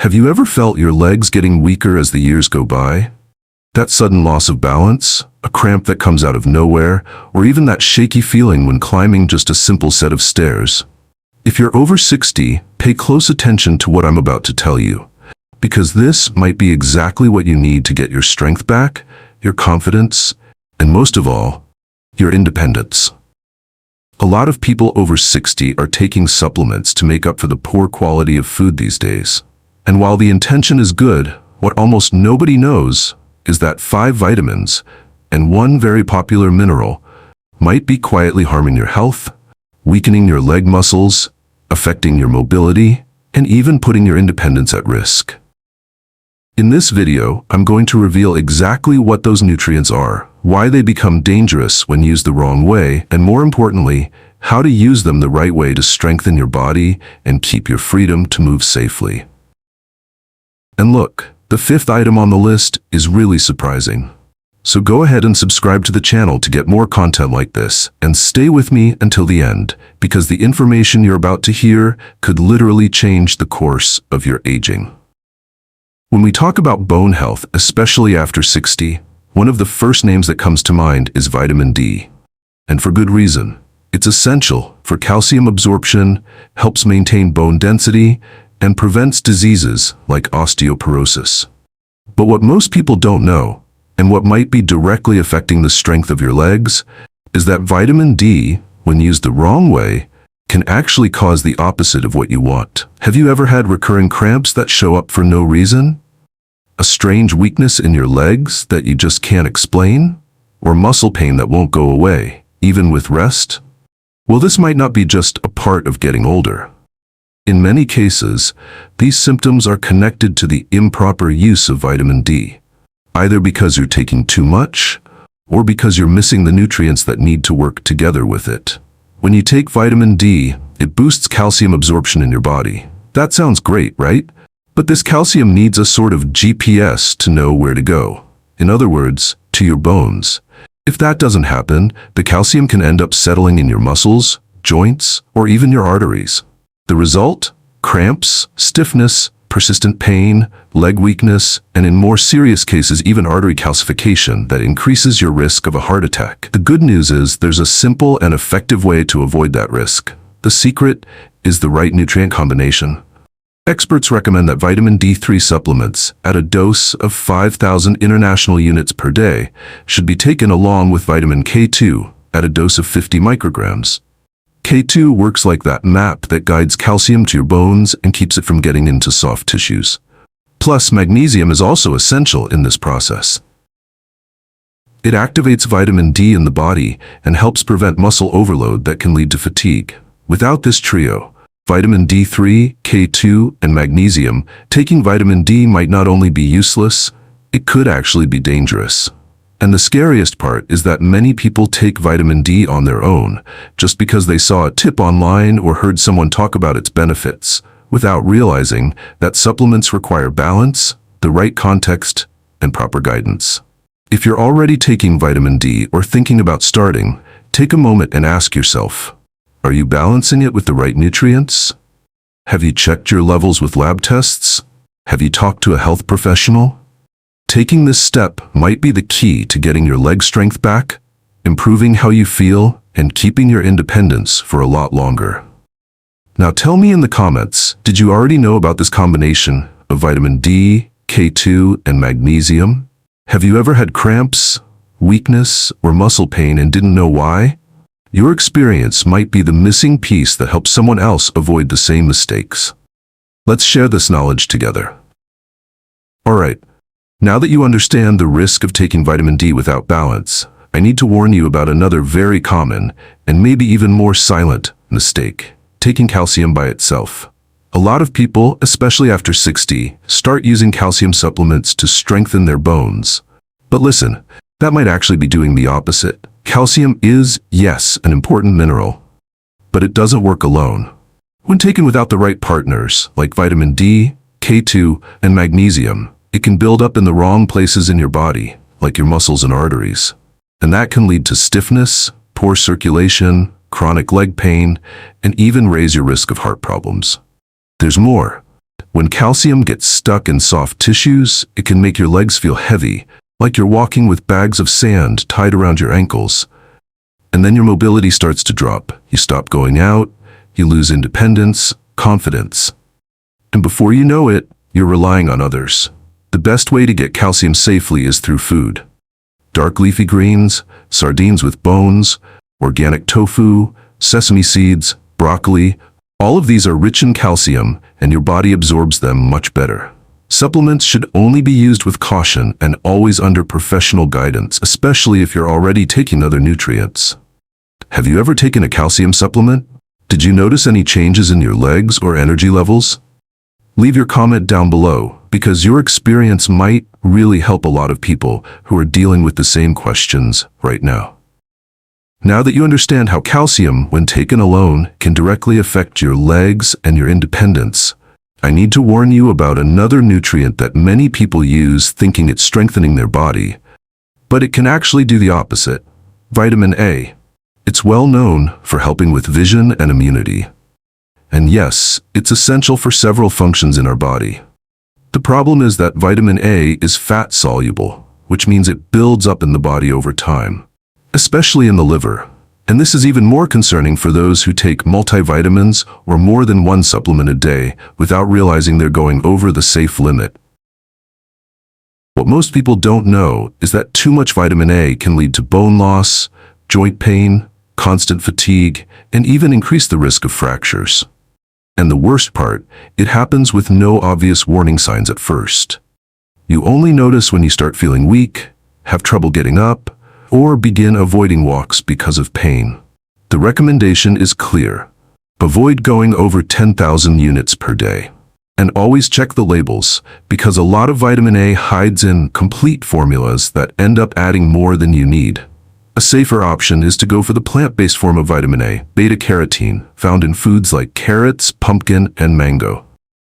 Have you ever felt your legs getting weaker as the years go by? That sudden loss of balance, a cramp that comes out of nowhere, or even that shaky feeling when climbing just a simple set of stairs. If you're over 60, pay close attention to what I'm about to tell you, because this might be exactly what you need to get your strength back, your confidence, and most of all, your independence. A lot of people over 60 are taking supplements to make up for the poor quality of food these days. And while the intention is good, what almost nobody knows is that 5 vitamins and 1 very popular mineral might be quietly harming your health, weakening your leg muscles, affecting your mobility, and even putting your independence at risk. In this video, I'm going to reveal exactly what those nutrients are, why they become dangerous when used the wrong way, and more importantly, how to use them the right way to strengthen your body and keep your freedom to move safely. And look, the 5th item on the list is really surprising. So go ahead and subscribe to the channel to get more content like this, and stay with me until the end, because the information you're about to hear could literally change the course of your aging. When we talk about bone health, especially after 60, one of the first names that comes to mind is vitamin D. And for good reason. It's essential for calcium absorption, helps maintain bone density, and prevents diseases like osteoporosis. But what most people don't know, and what might be directly affecting the strength of your legs, is that vitamin D, when used the wrong way, can actually cause the opposite of what you want. Have you ever had recurring cramps that show up for no reason? A strange weakness in your legs that you just can't explain? Or muscle pain that won't go away, even with rest? Well, this might not be just a part of getting older. In many cases, these symptoms are connected to the improper use of vitamin D, either because you're taking too much, or because you're missing the nutrients that need to work together with it. When you take vitamin D, it boosts calcium absorption in your body. That sounds great, right? But this calcium needs a sort of GPS to know where to go. In other words, to your bones. If that doesn't happen, the calcium can end up settling in your muscles, joints, or even your arteries. The result? Cramps, stiffness, persistent pain, leg weakness, and in more serious cases even artery calcification that increases your risk of a heart attack. The good news is there's a simple and effective way to avoid that risk. The secret is the right nutrient combination. Experts recommend that vitamin D3 supplements, at a dose of 5,000 international units per day, should be taken along with vitamin K2 at a dose of 50 micrograms. K2 works like that map that guides calcium to your bones and keeps it from getting into soft tissues. Plus, magnesium is also essential in this process. It activates vitamin D in the body and helps prevent muscle overload that can lead to fatigue. Without this trio, vitamin D3, K2, and magnesium, taking vitamin D might not only be useless, it could actually be dangerous. And the scariest part is that many people take vitamin D on their own, just because they saw a tip online or heard someone talk about its benefits, without realizing that supplements require balance, the right context, and proper guidance. If you're already taking vitamin D or thinking about starting, take a moment and ask yourself, are you balancing it with the right nutrients? Have you checked your levels with lab tests? Have you talked to a health professional? Taking this step might be the key to getting your leg strength back, improving how you feel, and keeping your independence for a lot longer. Now tell me in the comments, did you already know about this combination of vitamin D, K2, and magnesium? Have you ever had cramps, weakness, or muscle pain and didn't know why? Your experience might be the missing piece that helps someone else avoid the same mistakes. Let's share this knowledge together. Alright, now that you understand the risk of taking vitamin D without balance, I need to warn you about another very common, and maybe even more silent, mistake: taking calcium by itself. A lot of people, especially after 60, start using calcium supplements to strengthen their bones. But listen, that might actually be doing the opposite. Calcium is, yes, an important mineral, but it doesn't work alone. When taken without the right partners, like vitamin D, K2, and magnesium, it can build up in the wrong places in your body, like your muscles and arteries. And that can lead to stiffness, poor circulation, chronic leg pain, and even raise your risk of heart problems. There's more. When calcium gets stuck in soft tissues, it can make your legs feel heavy, like you're walking with bags of sand tied around your ankles. And then your mobility starts to drop. You stop going out, you lose independence, confidence. And before you know it, you're relying on others. The best way to get calcium safely is through food. Dark leafy greens, sardines with bones, organic tofu, sesame seeds, broccoli, all of these are rich in calcium, and your body absorbs them much better. Supplements should only be used with caution and always under professional guidance, especially if you're already taking other nutrients. Have you ever taken a calcium supplement? Did you notice any changes in your legs or energy levels? Leave your comment down below, because your experience might really help a lot of people who are dealing with the same questions right now. Now that you understand how calcium, when taken alone, can directly affect your legs and your independence, I need to warn you about another nutrient that many people use thinking it's strengthening their body, but it can actually do the opposite: vitamin A. It's well known for helping with vision and immunity. And yes, it's essential for several functions in our body. The problem is that vitamin A is fat-soluble, which means it builds up in the body over time, especially in the liver. And this is even more concerning for those who take multivitamins or more than one supplement a day without realizing they're going over the safe limit. What most people don't know is that too much vitamin A can lead to bone loss, joint pain, constant fatigue, and even increase the risk of fractures. And the worst part, it happens with no obvious warning signs at first. You only notice when you start feeling weak, have trouble getting up, or begin avoiding walks because of pain. The recommendation is clear: avoid going over 10,000 units per day. And always check the labels, because a lot of vitamin A hides in complete formulas that end up adding more than you need. A safer option is to go for the plant-based form of vitamin A, beta-carotene, found in foods like carrots, pumpkin, and mango.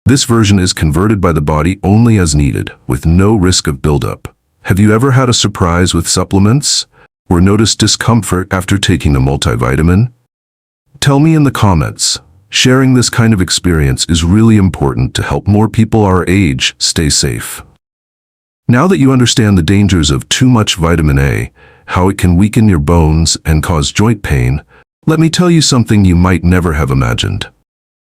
This version is converted by the body only as needed, with no risk of buildup. Have you ever had a surprise with supplements, or noticed discomfort after taking a multivitamin? Tell me in the comments. Sharing this kind of experience is really important to help more people our age stay safe. Now that you understand the dangers of too much vitamin A, how it can weaken your bones and cause joint pain, let me tell you something you might never have imagined.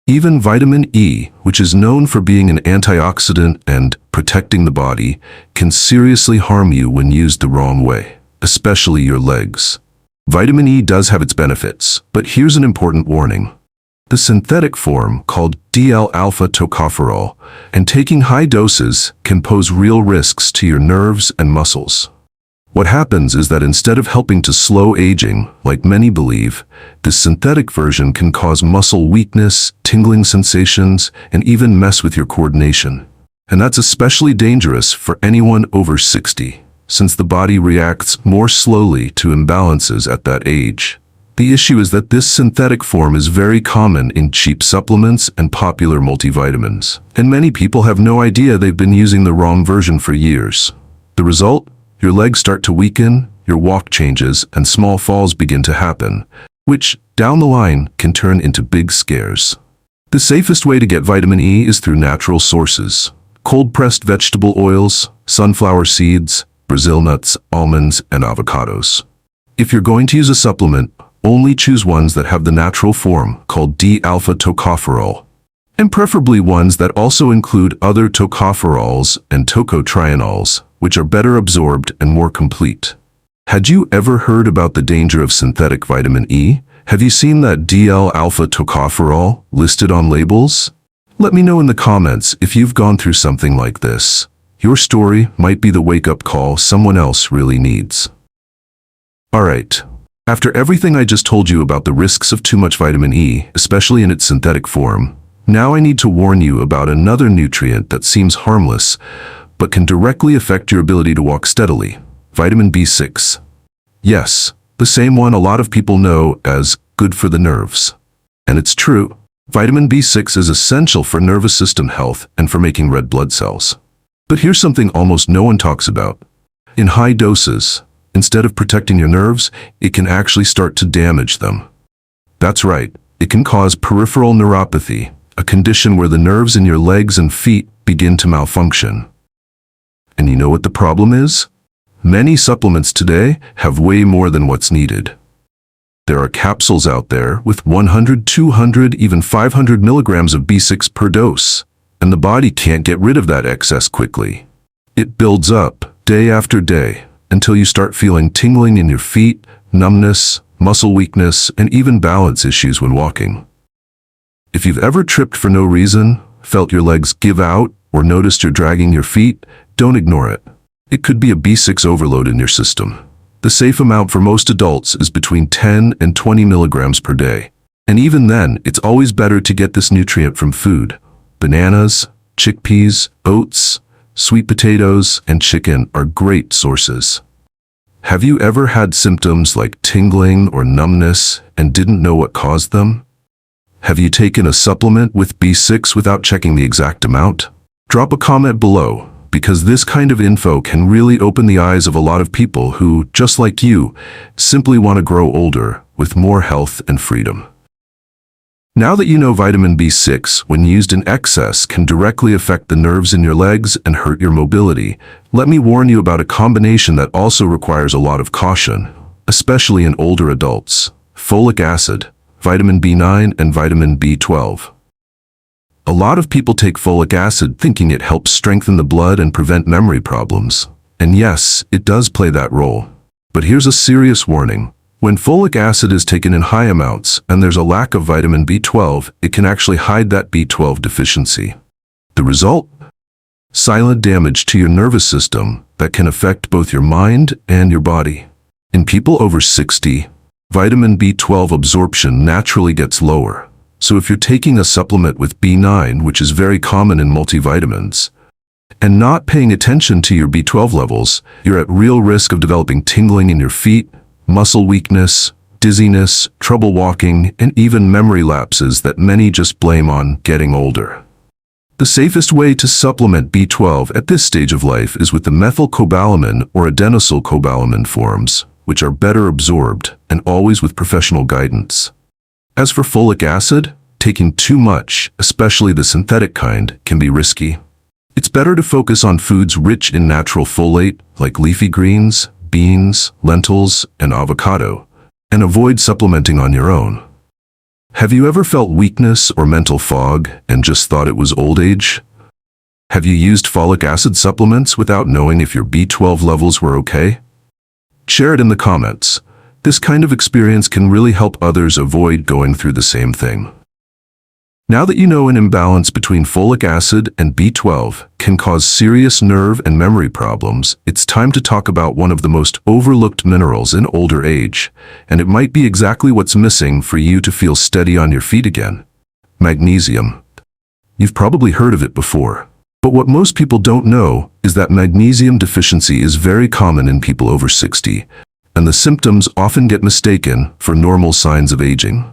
Even vitamin E, which is known for being an antioxidant and protecting the body, can seriously harm you when used the wrong way, especially your legs. Vitamin E does have its benefits, but here's an important warning. The synthetic form, called D-alpha tocopherol, and taking high doses can pose real risks to your nerves and muscles. What happens is that instead of helping to slow aging, like many believe, this synthetic version can cause muscle weakness, tingling sensations, and even mess with your coordination. And that's especially dangerous for anyone over 60, since the body reacts more slowly to imbalances at that age. The issue is that this synthetic form is very common in cheap supplements and popular multivitamins, and many people have no idea they've been using the wrong version for years. The result? Your legs start to weaken, your walk changes, and small falls begin to happen, which, down the line, can turn into big scares. The safest way to get vitamin E is through natural sources: cold-pressed vegetable oils, sunflower seeds, Brazil nuts, almonds, and avocados. If you're going to use a supplement, only choose ones that have the natural form, called D-alpha tocopherol, and preferably ones that also include other tocopherols and tocotrienols, which are better absorbed and more complete. Had you ever heard about the danger of synthetic vitamin E? Have you seen that D-alpha tocopherol listed on labels? Let me know in the comments if you've gone through something like this. Your story might be the wake-up call someone else really needs. Alright, after everything I just told you about the risks of too much vitamin E, especially in its synthetic form, now I need to warn you about another nutrient that seems harmless, but can directly affect your ability to walk steadily: vitamin B6. Yes, the same one a lot of people know as good for the nerves. And it's true. Vitamin B6 is essential for nervous system health and for making red blood cells. But here's something almost no one talks about. In high doses, instead of protecting your nerves, it can actually start to damage them. That's right, it can cause peripheral neuropathy, a condition where the nerves in your legs and feet begin to malfunction. And you know what the problem is? Many supplements today have way more than what's needed. There are capsules out there with 100, 200, even 500 milligrams of B6 per dose, and the body can't get rid of that excess quickly. It builds up day after day until you start feeling tingling in your feet, numbness, muscle weakness, and even balance issues when walking. If you've ever tripped for no reason, felt your legs give out, or noticed you're dragging your feet, don't ignore it. It could be a B6 overload in your system. The safe amount for most adults is between 10 and 20 milligrams per day. And even then, it's always better to get this nutrient from food. Bananas, chickpeas, oats, sweet potatoes, and chicken are great sources. Have you ever had symptoms like tingling or numbness and didn't know what caused them? Have you taken a supplement with B6 without checking the exact amount? Drop a comment below, because this kind of info can really open the eyes of a lot of people who, just like you, simply want to grow older with more health and freedom. Now that you know vitamin B6, when used in excess, can directly affect the nerves in your legs and hurt your mobility, let me warn you about a combination that also requires a lot of caution, especially in older adults: folic acid, vitamin B9, and vitamin B12. A lot of people take folic acid thinking it helps strengthen the blood and prevent memory problems. And yes, it does play that role. But here's a serious warning. When folic acid is taken in high amounts and there's a lack of vitamin B12, it can actually hide that B12 deficiency. The result? Silent damage to your nervous system that can affect both your mind and your body. In people over 60, vitamin B12 absorption naturally gets lower. So if you're taking a supplement with B9, which is very common in multivitamins, and not paying attention to your B12 levels, you're at real risk of developing tingling in your feet, muscle weakness, dizziness, trouble walking, and even memory lapses that many just blame on getting older. The safest way to supplement B12 at this stage of life is with the methylcobalamin or adenosylcobalamin forms, which are better absorbed and always with professional guidance. As for folic acid, taking too much, especially the synthetic kind, can be risky. It's better to focus on foods rich in natural folate, like leafy greens, beans, lentils, and avocado, and avoid supplementing on your own. Have you ever felt weakness or mental fog and just thought it was old age? Have you used folic acid supplements without knowing if your B12 levels were okay? Share it in the comments. This kind of experience can really help others avoid going through the same thing. Now that you know an imbalance between folic acid and B12 can cause serious nerve and memory problems, it's time to talk about one of the most overlooked minerals in older age, and it might be exactly what's missing for you to feel steady on your feet again: magnesium. You've probably heard of it before, but what most people don't know is that magnesium deficiency is very common in people over 60, and the symptoms often get mistaken for normal signs of aging.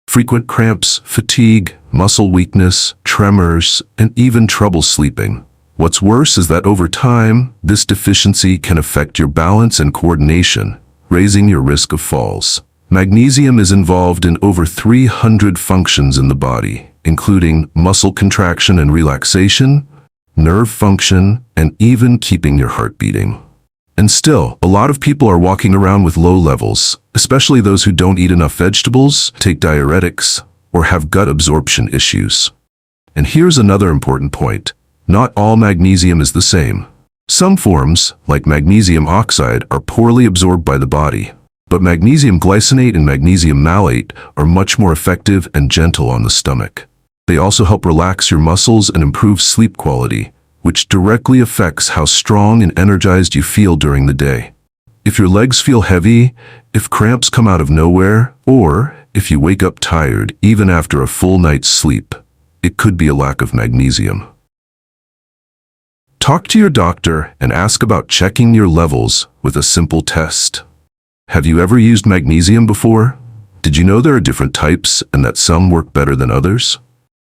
Frequent cramps, fatigue, muscle weakness, tremors, and even trouble sleeping. What's worse is that over time, this deficiency can affect your balance and coordination, raising your risk of falls. Magnesium is involved in over 300 functions in the body, including muscle contraction and relaxation, nerve function, and even keeping your heart beating. And still, a lot of people are walking around with low levels, especially those who don't eat enough vegetables, take diuretics, or have gut absorption issues. And here's another important point. Not all magnesium is the same. Some forms, like magnesium oxide, are poorly absorbed by the body, but magnesium glycinate and magnesium malate are much more effective and gentle on the stomach. They also help relax your muscles and improve sleep quality, which directly affects how strong and energized you feel during the day. If your legs feel heavy, if cramps come out of nowhere, or if you wake up tired even after a full night's sleep, it could be a lack of magnesium. Talk to your doctor and ask about checking your levels with a simple test. Have you ever used magnesium before? Did you know there are different types and that some work better than others?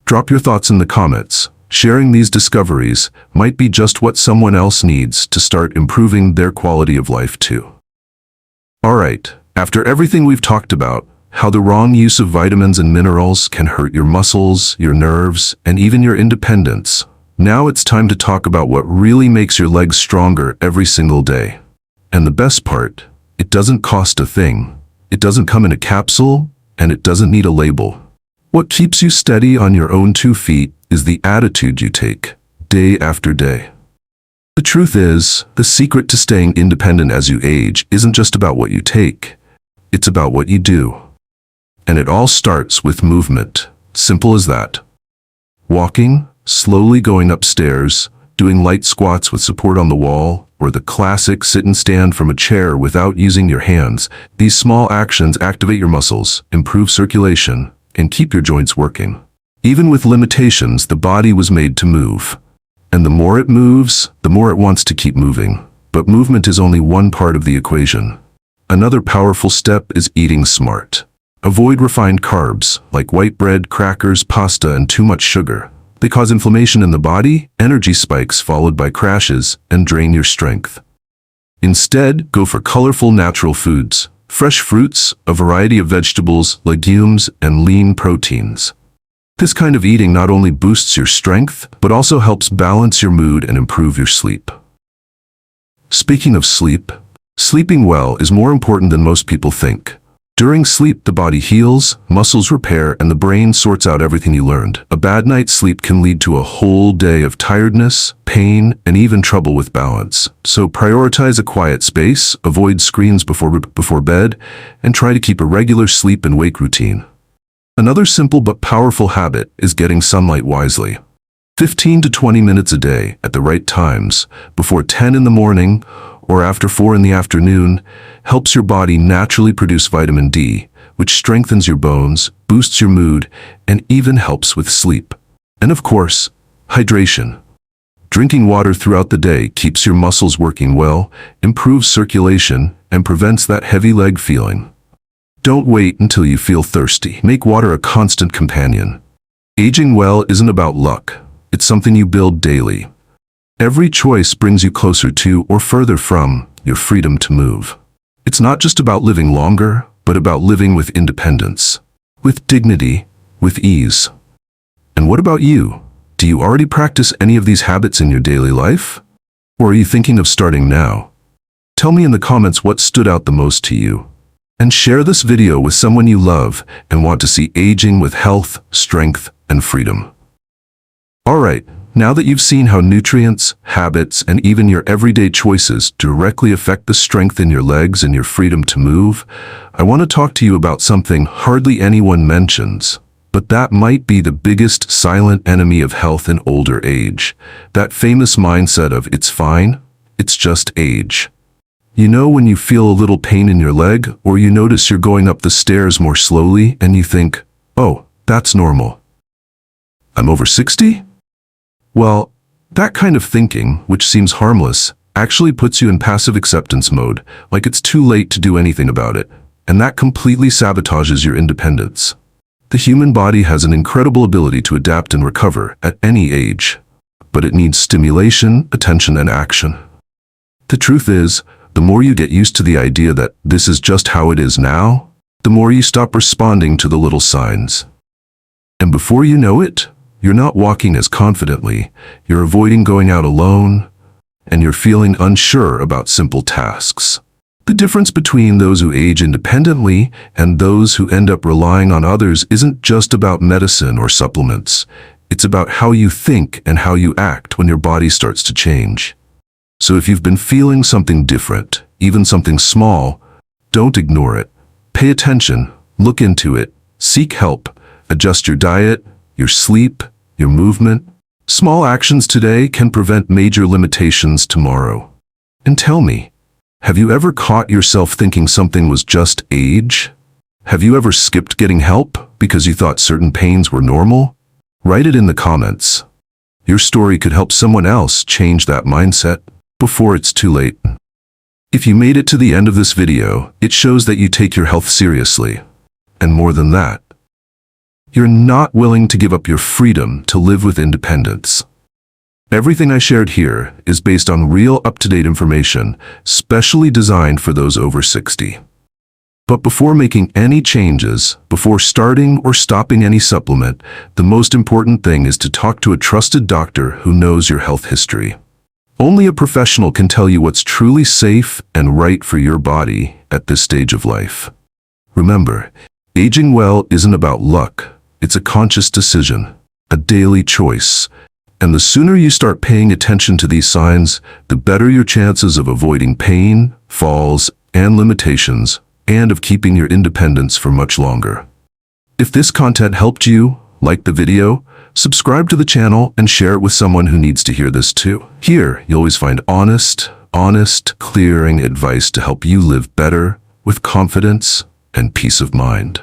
Drop your thoughts in the comments. Sharing these discoveries might be just what someone else needs to start improving their quality of life too. Alright, after everything we've talked about, how the wrong use of vitamins and minerals can hurt your muscles, your nerves, and even your independence. Now it's time to talk about what really makes your legs stronger every single day. And the best part, it doesn't cost a thing. It doesn't come in a capsule, and it doesn't need a label. What keeps you steady on your own 2 feet is the attitude you take, day after day. The truth is, the secret to staying independent as you age isn't just about what you take. It's about what you do. And it all starts with movement. Simple as that. Walking, slowly going upstairs, doing light squats with support on the wall, or the classic sit and stand from a chair without using your hands. These small actions activate your muscles, improve circulation, and keep your joints working. Even with limitations, the body was made to move. And the more it moves, the more it wants to keep moving. But movement is only one part of the equation. Another powerful step is eating smart. Avoid refined carbs, like white bread, crackers, pasta, and too much sugar. They cause inflammation in the body, energy spikes followed by crashes, and drain your strength. Instead, go for colorful natural foods, fresh fruits, a variety of vegetables, legumes, and lean proteins. This kind of eating not only boosts your strength, but also helps balance your mood and improve your sleep. Speaking of sleep, sleeping well is more important than most people think. During sleep, the body heals, muscles repair, and the brain sorts out everything you learned. A bad night's sleep can lead to a whole day of tiredness, pain, and even trouble with balance. So prioritize a quiet space, avoid screens before bed, and try to keep a regular sleep and wake routine. Another simple but powerful habit is getting sunlight wisely. 15 to 20 minutes a day at the right times, before 10 in the morning or after 4 in the afternoon, helps your body naturally produce vitamin D, which strengthens your bones, boosts your mood, and even helps with sleep. And of course, hydration. Drinking water throughout the day keeps your muscles working well, improves circulation, and prevents that heavy leg feeling. Don't wait until you feel thirsty. Make water a constant companion. Aging well isn't about luck. It's something you build daily. Every choice brings you closer to or further from your freedom to move. It's not just about living longer, but about living with independence, with dignity, with ease. And what about you? Do you already practice any of these habits in your daily life? Or are you thinking of starting now? Tell me in the comments what stood out the most to you. And share this video with someone you love and want to see aging with health, strength, and freedom. Alright, now that you've seen how nutrients, habits, and even your everyday choices directly affect the strength in your legs and your freedom to move, I want to talk to you about something hardly anyone mentions. But that might be the biggest silent enemy of health in older age. That famous mindset of it's fine, it's just age. You know when you feel a little pain in your leg, or you notice you're going up the stairs more slowly and you think, oh, that's normal. I'm over 60? Well, that kind of thinking, which seems harmless, actually puts you in passive acceptance mode, like it's too late to do anything about it, and that completely sabotages your independence. The human body has an incredible ability to adapt and recover at any age, but it needs stimulation, attention, and action. The truth is, the more you get used to the idea that this is just how it is now, the more you stop responding to the little signs. And before you know it, you're not walking as confidently, you're avoiding going out alone, and you're feeling unsure about simple tasks. The difference between those who age independently and those who end up relying on others isn't just about medicine or supplements. It's about how you think and how you act when your body starts to change. So if you've been feeling something different, even something small, don't ignore it. Pay attention, look into it, seek help, adjust your diet, your sleep, your movement. Small actions today can prevent major limitations tomorrow. And tell me, have you ever caught yourself thinking something was just age? Have you ever skipped getting help because you thought certain pains were normal? Write it in the comments. Your story could help someone else change that mindset before it's too late. If you made it to the end of this video, it shows that you take your health seriously. And more than that, you're not willing to give up your freedom to live with independence. Everything I shared here is based on real up-to-date information, specially designed for those over 60. But before making any changes, before starting or stopping any supplement, the most important thing is to talk to a trusted doctor who knows your health history. Only a professional can tell you what's truly safe and right for your body at this stage of life. Remember, aging well isn't about luck. It's a conscious decision, a daily choice. And the sooner you start paying attention to these signs, the better your chances of avoiding pain, falls, and limitations, and of keeping your independence for much longer. If this content helped you, like the video, subscribe to the channel and share it with someone who needs to hear this too. Here, you'll always find honest, clearing advice to help you live better, with confidence and peace of mind.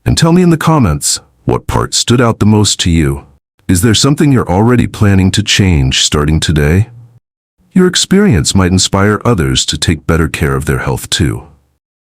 And tell me in the comments, what part stood out the most to you? Is there something you're already planning to change starting today? Your experience might inspire others to take better care of their health too.